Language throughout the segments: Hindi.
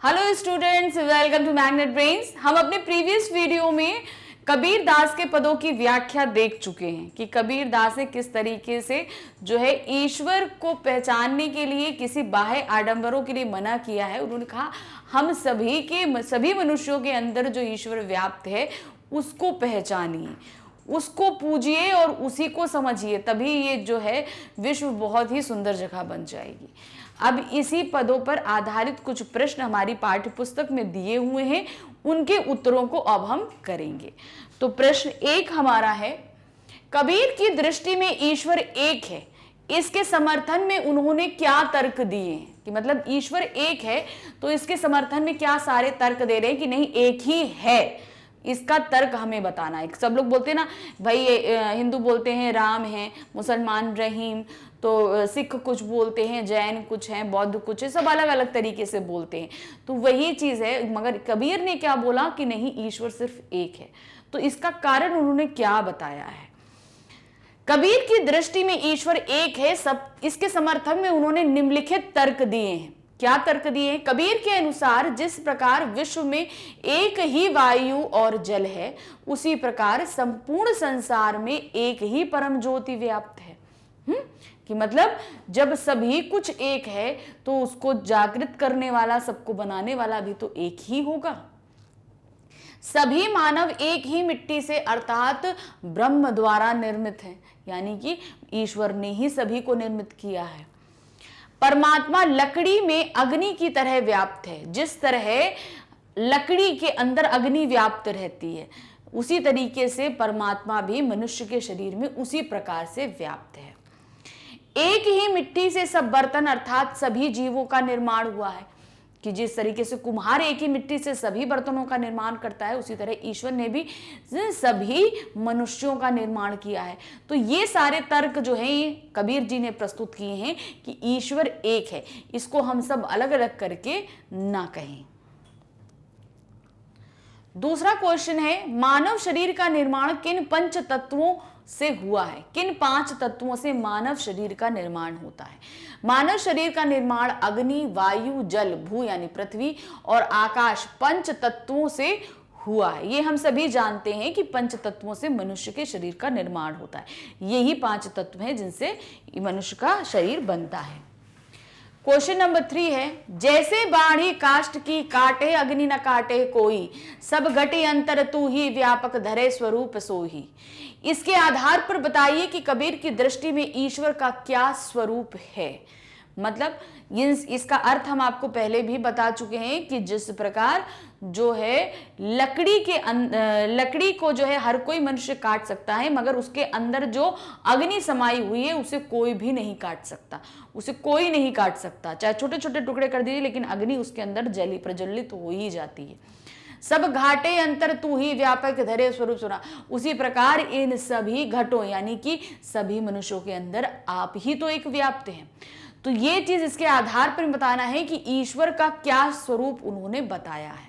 Hello students, welcome to Magnet Brains. हम अपने प्रीवियस वीडियो में कबीर दास के पदों की व्याख्या देख चुके हैं कि कबीर दास ने किस तरीके से जो है ईश्वर को पहचानने के लिए किसी बाह्य आडंबरों के लिए मना किया है। उन्होंने कहा हम सभी मनुष्यों के अंदर जो ईश्वर व्याप्त है उसको पहचानिए, उसको पूजिए और उसी को समझिए, तभी ये जो है विश्व बहुत ही सुंदर जगह बन जाएगी। अब इसी पदों पर आधारित कुछ प्रश्न हमारी पाठ्य पुस्तक में दिए हुए हैं, उनके उत्तरों को अब हम करेंगे। तो प्रश्न 1 हमारा है, कबीर की दृष्टि में ईश्वर एक है, इसके समर्थन में उन्होंने क्या तर्क दिए हैं? कि मतलब ईश्वर एक है तो इसके समर्थन में क्या सारे तर्क दे रहे हैं कि नहीं एक ही है, इसका तर्क हमें बताना है। सब लोग बोलते हैं ना भाई, हिंदू बोलते हैं राम है, मुसलमान रहीम, तो सिख कुछ बोलते हैं, जैन कुछ हैं, बौद्ध कुछ है, सब अलग अलग तरीके से बोलते हैं। तो वही चीज है, मगर कबीर ने क्या बोला कि नहीं ईश्वर सिर्फ एक है। तो इसका कारण उन्होंने क्या बताया है? कबीर की दृष्टि में ईश्वर एक है, सब इसके समर्थन में उन्होंने निम्नलिखित तर्क दिए हैं। क्या तर्क दिए हैं? कबीर के अनुसार जिस प्रकार विश्व में एक ही वायु और जल है, उसी प्रकार संपूर्ण संसार में एक ही परम ज्योति व्याप्त है। कि मतलब जब सभी कुछ एक है तो उसको जागृत करने वाला, सबको बनाने वाला भी तो एक ही होगा। सभी मानव एक ही मिट्टी से अर्थात ब्रह्म द्वारा निर्मित हैं, यानी कि ईश्वर ने ही सभी को निर्मित किया है। परमात्मा लकड़ी में अग्नि की तरह व्याप्त है, जिस तरह लकड़ी के अंदर अग्नि व्याप्त रहती है, उसी तरीके से परमात्मा भी मनुष्य के शरीर में उसी प्रकार से व्याप्त है। एक ही मिट्टी से सब बर्तन अर्थात सभी जीवों का निर्माण हुआ है, कि जिस तरीके से कुम्हार एक ही मिट्टी से सभी बर्तनों का निर्माण करता है, उसी तरह ईश्वर ने भी सभी मनुष्यों का निर्माण किया है। तो ये सारे तर्क जो हैं ये कबीर जी ने प्रस्तुत किए हैं कि ईश्वर एक है, इसको हम सब अलग अलग करके ना कहें। दूसरा क्वेश्चन है, मानव शरीर का निर्माण किन पंच तत्वों से हुआ है? किन 5 तत्वों से मानव शरीर का निर्माण होता है? मानव शरीर का निर्माण अग्नि, वायु, जल, भू यानी पृथ्वी और आकाश 5 तत्वों से हुआ है। ये हम सभी जानते हैं कि 5 तत्वों से मनुष्य के शरीर का निर्माण होता है। यही 5 तत्व हैं जिनसे मनुष्य का शरीर बनता है। क्वेश्चन नंबर 3 है, जैसे बाढ़ी काष्ठ की काटे अग्नि न काटे कोई, सब घटी अंतर तू ही व्यापक धरे स्वरूप सोही। इसके आधार पर बताइए कि कबीर की दृष्टि में ईश्वर का क्या स्वरूप है। मतलब इसका अर्थ हम आपको पहले भी बता चुके हैं कि जिस प्रकार जो है लकड़ी को जो है हर कोई मनुष्य काट सकता है, मगर उसके अंदर जो अग्नि समाई हुई है उसे कोई भी नहीं काट सकता, उसे कोई नहीं काट सकता। चाहे छोटे छोटे टुकड़े कर दीजिए, लेकिन अग्नि उसके अंदर जली प्रज्वलित हो ही जाती है। सब घाटे अंतर तू ही व्यापक धरे स्वरूप सुना, उसी प्रकार इन सभी घटों यानी कि सभी मनुष्यों के अंदर आप ही तो एक व्याप्त हैं। तो ये चीज इसके आधार पर बताना है कि ईश्वर का क्या स्वरूप उन्होंने बताया है।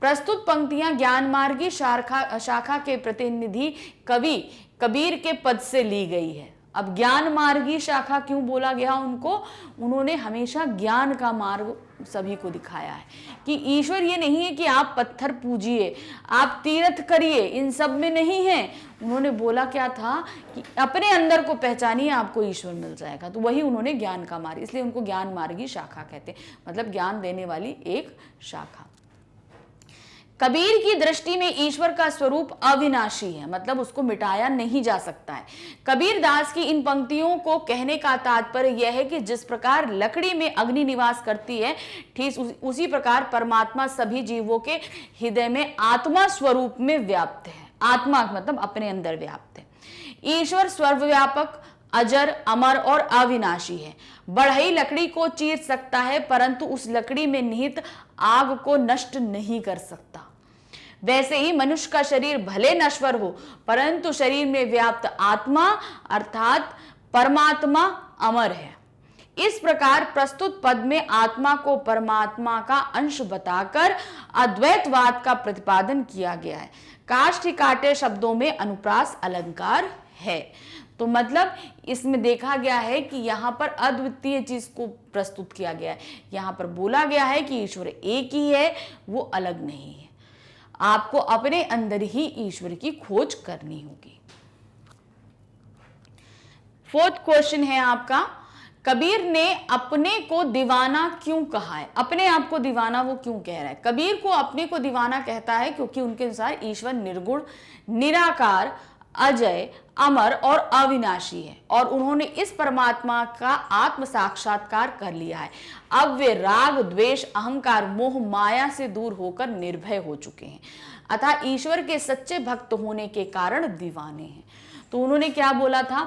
प्रस्तुत पंक्तियां ज्ञान मार्गी शाखा के प्रतिनिधि कवि कबीर के पद से ली गई है। अब ज्ञान मार्गी शाखा क्यों बोला गया उनको? उन्होंने हमेशा ज्ञान का मार्ग सभी को दिखाया है कि ईश्वर ये नहीं है कि आप पत्थर पूजिए, आप तीर्थ करिए, इन सब में नहीं है। उन्होंने बोला क्या था कि अपने अंदर को पहचानिए, आपको ईश्वर मिल जाएगा। तो वही उन्होंने ज्ञान का मार्ग, इसलिए उनको ज्ञान मार्गी शाखा कहते हैं, मतलब ज्ञान देने वाली एक शाखा। कबीर की दृष्टि में ईश्वर का स्वरूप अविनाशी है, मतलब उसको मिटाया नहीं जा सकता है। कबीर दास की इन पंक्तियों को कहने का तात्पर्य यह है कि जिस प्रकार लकड़ी में अग्नि निवास करती है, ठीक उसी प्रकार परमात्मा सभी जीवों के हृदय में आत्मा स्वरूप में व्याप्त है। आत्मा मतलब अपने अंदर व्याप्त है। ईश्वर सर्वव्यापक, अजर, अमर और अविनाशी है। बढ़ई लकड़ी को चीर सकता है, परंतु उस लकड़ी में निहित आग को नष्ट नहीं कर सकता। वैसे ही मनुष्य का शरीर भले नश्वर हो, परंतु शरीर में व्याप्त आत्मा अर्थात परमात्मा अमर है। इस प्रकार प्रस्तुत पद में आत्मा को परमात्मा का अंश बताकर अद्वैतवाद का प्रतिपादन किया गया है। काष्ठ काटे शब्दों में अनुप्रास अलंकार है। तो मतलब इसमें देखा गया है कि यहाँ पर अद्वितीय चीज को प्रस्तुत किया गया है। यहाँ पर बोला गया है कि ईश्वर एक ही है, वो अलग नहीं है। आपको अपने अंदर ही ईश्वर की खोज करनी होगी। फोर्थ क्वेश्चन है आपका, कबीर ने अपने को दीवाना क्यों कहा है? अपने आप को दीवाना वो क्यों कह रहा है? कबीर को अपने को दीवाना कहता है क्योंकि उनके अनुसार ईश्वर निर्गुण, निराकार, अजय, अमर और अविनाशी है और उन्होंने इस परमात्मा का आत्म साक्षात्कार कर लिया है। अब वे राग, द्वेष, अहंकार, मोह, माया से दूर होकर निर्भय हो चुके हैं, अतः ईश्वर के सच्चे भक्त होने के कारण दीवाने हैं। तो उन्होंने क्या बोला था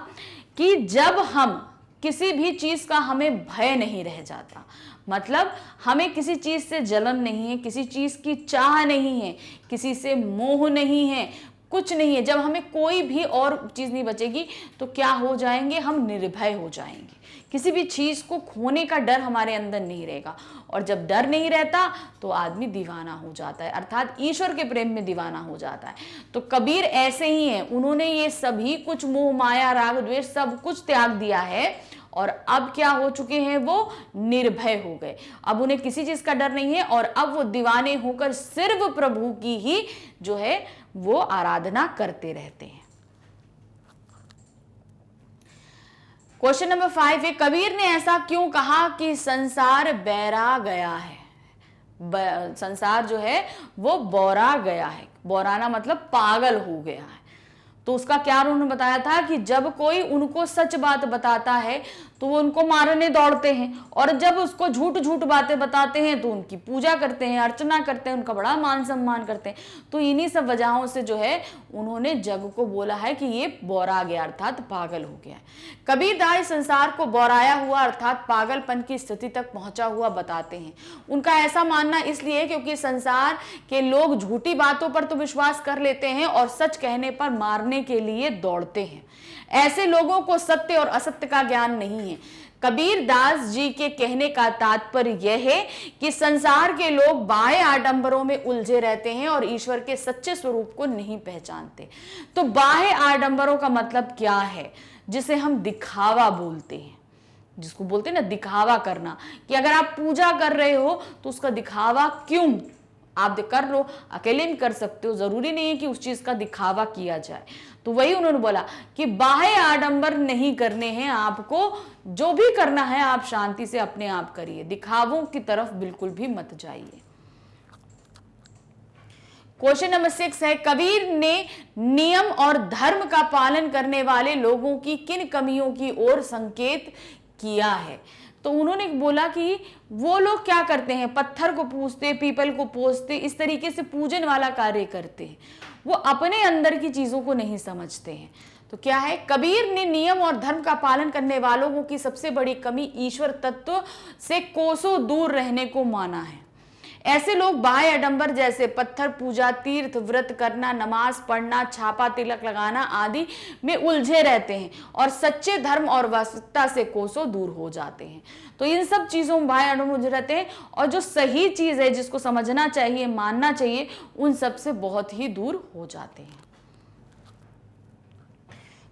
कि जब हम किसी भी चीज का हमें भय नहीं रह जाता, मतलब हमें किसी चीज से जलन नहीं है, किसी चीज की चाह नहीं है, किसी से मोह नहीं है, कुछ नहीं है, जब हमें कोई भी और चीज नहीं बचेगी तो क्या हो जाएंगे? हम निर्भय हो जाएंगे। किसी भी चीज को खोने का डर हमारे अंदर नहीं रहेगा और जब डर नहीं रहता तो आदमी दीवाना हो जाता है, अर्थात ईश्वर के प्रेम में दीवाना हो जाता है। तो कबीर ऐसे ही हैं, उन्होंने ये सभी कुछ मोह, माया, राग, द्वेष सब कुछ त्याग दिया है और अब क्या हो चुके हैं? वो निर्भय हो गए। अब उन्हें किसी चीज का डर नहीं है और अब वो दीवाने होकर सिर्फ प्रभु की ही जो है वो आराधना करते रहते हैं। क्वेश्चन नंबर 5 है, कबीर ने ऐसा क्यों कहा कि संसार बहरा गया है? संसार जो है वो बौरा गया है। बौराना मतलब पागल हो गया है। तो उसका क्या उन्होंने बताया था कि जब कोई उनको सच बात बताता है तो वो उनको मारने दौड़ते हैं और जब उसको झूठ झूठ बातें बताते हैं तो उनकी पूजा करते हैं, अर्चना करते हैं, उनका बड़ा मान सम्मान करते हैं। तो इन्हीं सब वजहों से जो है उन्होंने जग को बोला है कि ये बौरा गया, अर्थात पागल हो गया। कबीरदास संसार को बौराया हुआ अर्थात पागलपन की स्थिति तक पहुंचा हुआ बताते हैं। उनका ऐसा मानना इसलिए क्योंकि संसार के लोग झूठी बातों पर तो विश्वास कर लेते हैं और सच कहने पर मारने के लिए दौड़ते हैं। ऐसे लोगों को सत्य और असत्य का ज्ञान नहीं है। कबीर दास जी के कहने का तात्पर्य यह है कि संसार के लोग बाह्य आडंबरों में उलझे रहते हैं और ईश्वर के सच्चे स्वरूप को नहीं पहचानते। तो बाह्य आडंबरों का मतलब क्या है? जिसे हम दिखावा बोलते हैं, जिसको बोलते हैं ना दिखावा करना, कि अगर आप पूजा कर रहे हो तो उसका दिखावा क्यों? आप कर लो, अकेले भी कर सकते हो, जरूरी नहीं है कि उस चीज का दिखावा किया जाए। तो वही उन्होंने बोला कि बाह्य आडंबर नहीं करने हैं आपको, जो भी करना है आप शांति से अपने आप करिए, दिखावों की तरफ बिल्कुल भी मत जाइए। क्वेश्चन नंबर 6 है, कबीर ने नियम और धर्म का पालन करने वाले लोगों की किन कमियों की ओर संकेत किया है? तो उन्होंने बोला कि वो लोग क्या करते हैं, पत्थर को पूजते, पीपल को पूजते, इस तरीके से पूजन वाला कार्य करते हैं, वो अपने अंदर की चीजों को नहीं समझते हैं। तो क्या है, कबीर ने नियम और धर्म का पालन करने वालों की सबसे बड़ी कमी ईश्वर तत्व से कोसों दूर रहने को माना है। ऐसे लोग बाह्य आडंबर जैसे पत्थर पूजा, तीर्थ व्रत करना, नमाज पढ़ना, छापा तिलक लगाना आदि में उलझे रहते हैं और सच्चे धर्म और वास्तविकता से कोसों दूर हो जाते हैं। तो इन सब चीजों में बाह्य आडंबर उलझे रहते हैं और जो सही चीज है, जिसको समझना चाहिए, मानना चाहिए, उन सब से बहुत ही दूर हो जाते हैं।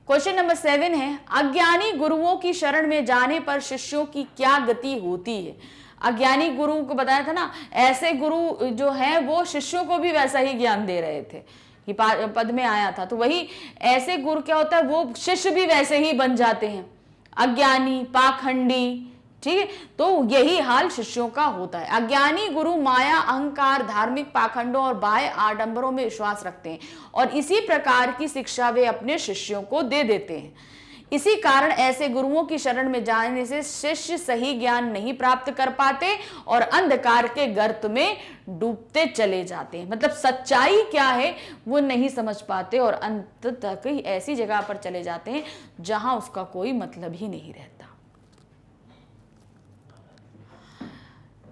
क्वेश्चन नंबर 7 है, अज्ञानी गुरुओं की शरण में जाने पर शिष्यों की क्या गति होती है? अज्ञानी गुरु को बताया था ना, ऐसे गुरु जो है वो शिष्यों को भी वैसा ही ज्ञान दे रहे थे कि पद में आया था। तो वही ऐसे गुरु क्या होता है, वो शिष्य भी वैसे ही बन जाते हैं, अज्ञानी, पाखंडी। ठीक है, तो यही हाल शिष्यों का होता है। अज्ञानी गुरु माया, अहंकार, धार्मिक पाखंडों और बाह्य आडंबरों में विश्वास रखते हैं और इसी प्रकार की शिक्षा वे अपने शिष्यों को दे देते हैं। इसी कारण ऐसे गुरुओं की शरण में जाने से शिष्य सही ज्ञान नहीं प्राप्त कर पाते और अंधकार के गर्त में डूबते चले जाते हैं। मतलब सच्चाई क्या है वो नहीं समझ पाते और अंत तक ही ऐसी जगह पर चले जाते हैं जहां उसका कोई मतलब ही नहीं रहता।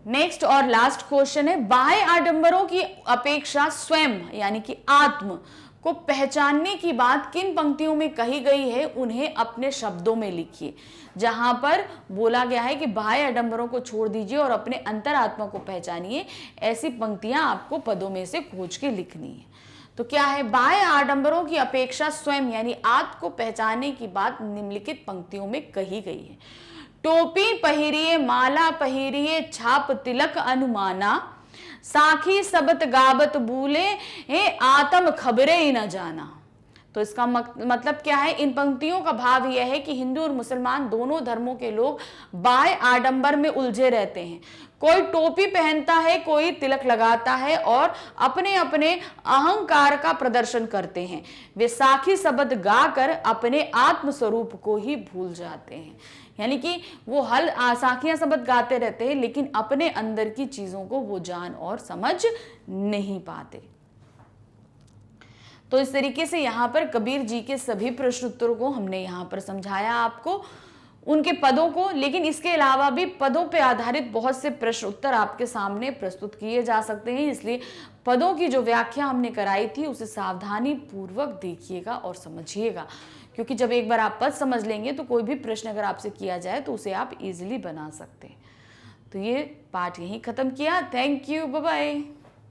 नेक्स्ट और लास्ट क्वेश्चन है, बाह्य आडंबरों की अपेक्षा स्वयं यानी कि आत्म को पहचानने की बात किन पंक्तियों में कही गई है, उन्हें अपने शब्दों में लिखिए। जहां पर बोला गया है कि बाह्य आडंबरों को छोड़ दीजिए और अपने अंतरात्मा को पहचानिए, ऐसी पंक्तियां आपको पदों में से खोज के लिखनी है। तो क्या है, बाह्य आडंबरों की अपेक्षा स्वयं यानी आत्म को पहचानने की बात निम्नलिखित पंक्तियों में कही गई है। टोपी पहिरिए माला पहिरिए छाप तिलक अनुमाना, साखी सबत गाबत बूले आत्म खबरे ही न जाना। तो इसका मतलब क्या है, इन पंक्तियों का भाव यह है कि हिंदू और मुसलमान दोनों धर्मों के लोग बाह्य आडंबर में उलझे रहते हैं। कोई टोपी पहनता है, कोई तिलक लगाता है और अपने अपने अहंकार का प्रदर्शन करते हैं। वे साखी शब्द गाकर अपने आत्म स्वरूप को ही भूल जाते हैं। यानी कि वो साखियां शब्द गाते रहते हैं लेकिन अपने अंदर की चीजों को वो जान और समझ नहीं पाते। तो इस तरीके से यहाँ पर कबीर जी के सभी प्रश्न उत्तरों को हमने यहाँ पर समझाया आपको, उनके पदों को, लेकिन इसके अलावा भी पदों पे आधारित बहुत से प्रश्न उत्तर आपके सामने प्रस्तुत किए जा सकते हैं। इसलिए पदों की जो व्याख्या हमने कराई थी उसे सावधानी पूर्वक देखिएगा और समझिएगा, क्योंकि जब एक बार आप पद समझ लेंगे तो कोई भी प्रश्न अगर आपसे किया जाए तो उसे आप इजीली बना सकते हैं। तो ये पाठ यहीं खत्म किया। Thank you, bye bye.